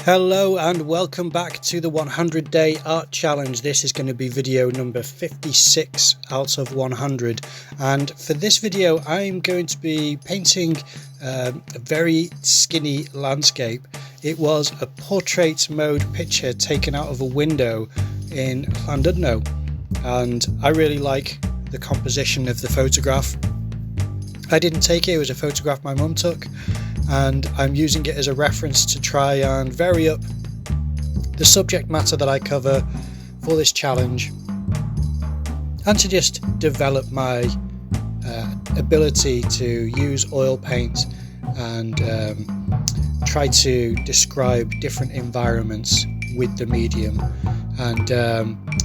Hello and welcome back to the 100 Day Art Challenge. This is going to be video number 56 out of 100, and for this video I'm going to be painting a very skinny landscape. It was a portrait mode picture taken out of a window in Llandudno, and I really like the composition of the photograph. I didn't take it, it was a photograph my mum took, and I'm using it as a reference to try and vary up the subject matter that I cover for this challenge, and to just develop my ability to use oil paint and try to describe different environments with the medium. And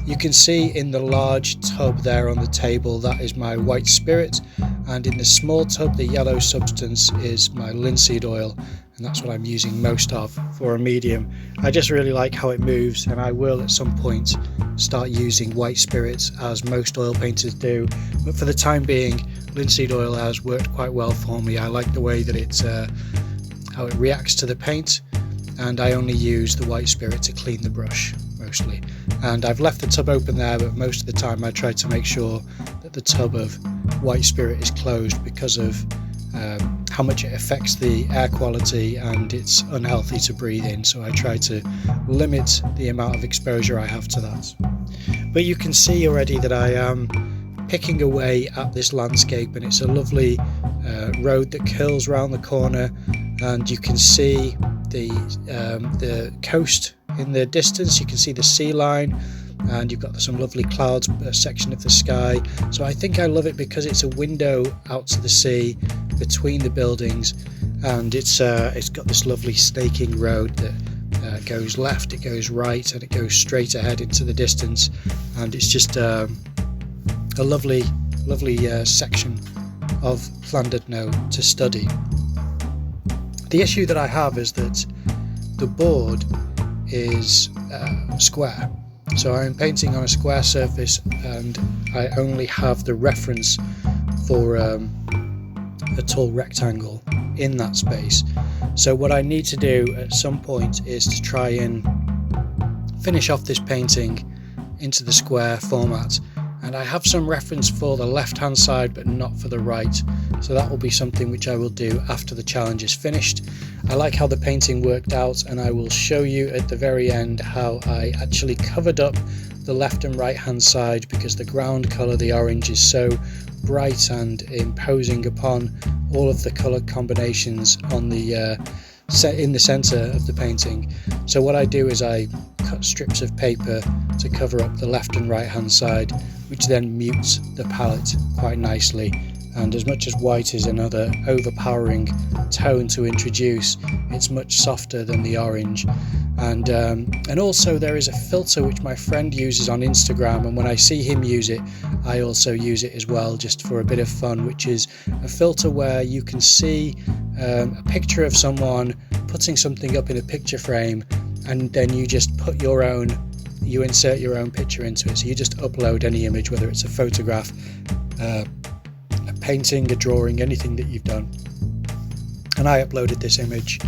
you can see in the large tub there on the table, that is my white spirit, and in the small tub the yellow substance is my linseed oil, and that's what I'm using most of for a medium. I just really like how it moves, and I will at some point start using white spirits as most oil painters do, but for the time being linseed oil has worked quite well for me. I like the way that it's how it reacts to the paint, and I only use the white spirit to clean the brush mostly. And I've left the tub open there, but most of the time I try to make sure that the tub of white spirit is closed because of how much it affects the air quality, and it's unhealthy to breathe in, so I try to limit the amount of exposure I have to that. But you can see already that I am picking away at this landscape, and it's a lovely road that curls around the corner, and you can see the coast in the distance. You can see the sea line, and you've got some lovely clouds, a section of the sky. So I think I love it because it's a window out to the sea between the buildings, and it's got this lovely snaking road that goes left, it goes right, and it goes straight ahead into the distance, and it's just a lovely section of Llandudno to study. The issue that I have is that the board is square, so I'm painting on a square surface, and I only have the reference for a tall rectangle in that space. So what I need to do at some point is to try and finish off this painting into the square format, and I have some reference for the left hand side but not for the right, so that will be something which I will do after the challenge is finished. I like how the painting worked out, and I will show you at the very end how I actually covered up the left and right hand side, because the ground colour, the orange, is so bright and imposing upon all of the colour combinations on the in the centre of the painting. So what I do is I cut strips of paper to cover up the left and right hand side, which then mutes the palette quite nicely. And as much as white is another overpowering tone to introduce, it's much softer than the orange. And also there is a filter which my friend uses on Instagram, and when I see him use it I also use it as well, just for a bit of fun, which is a filter where you can see a picture of someone putting something up in a picture frame, and then you just put you insert your own picture into it. So you just upload any image, whether it's a photograph, a painting, a drawing, anything that you've done. And I uploaded this image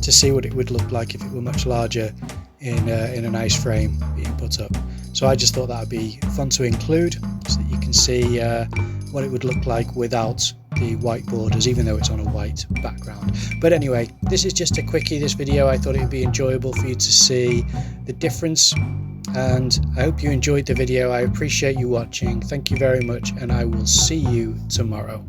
to see what it would look like if it were much larger in a nice frame being put up. So I just thought that would be fun to include, so that you can see what it would look like without the white borders, even though it's on a white background. But anyway, this is just a quickie, this video. I thought it would be enjoyable for you to see the difference, and I hope you enjoyed the video. I appreciate you watching. Thank you very much, and I will see you tomorrow.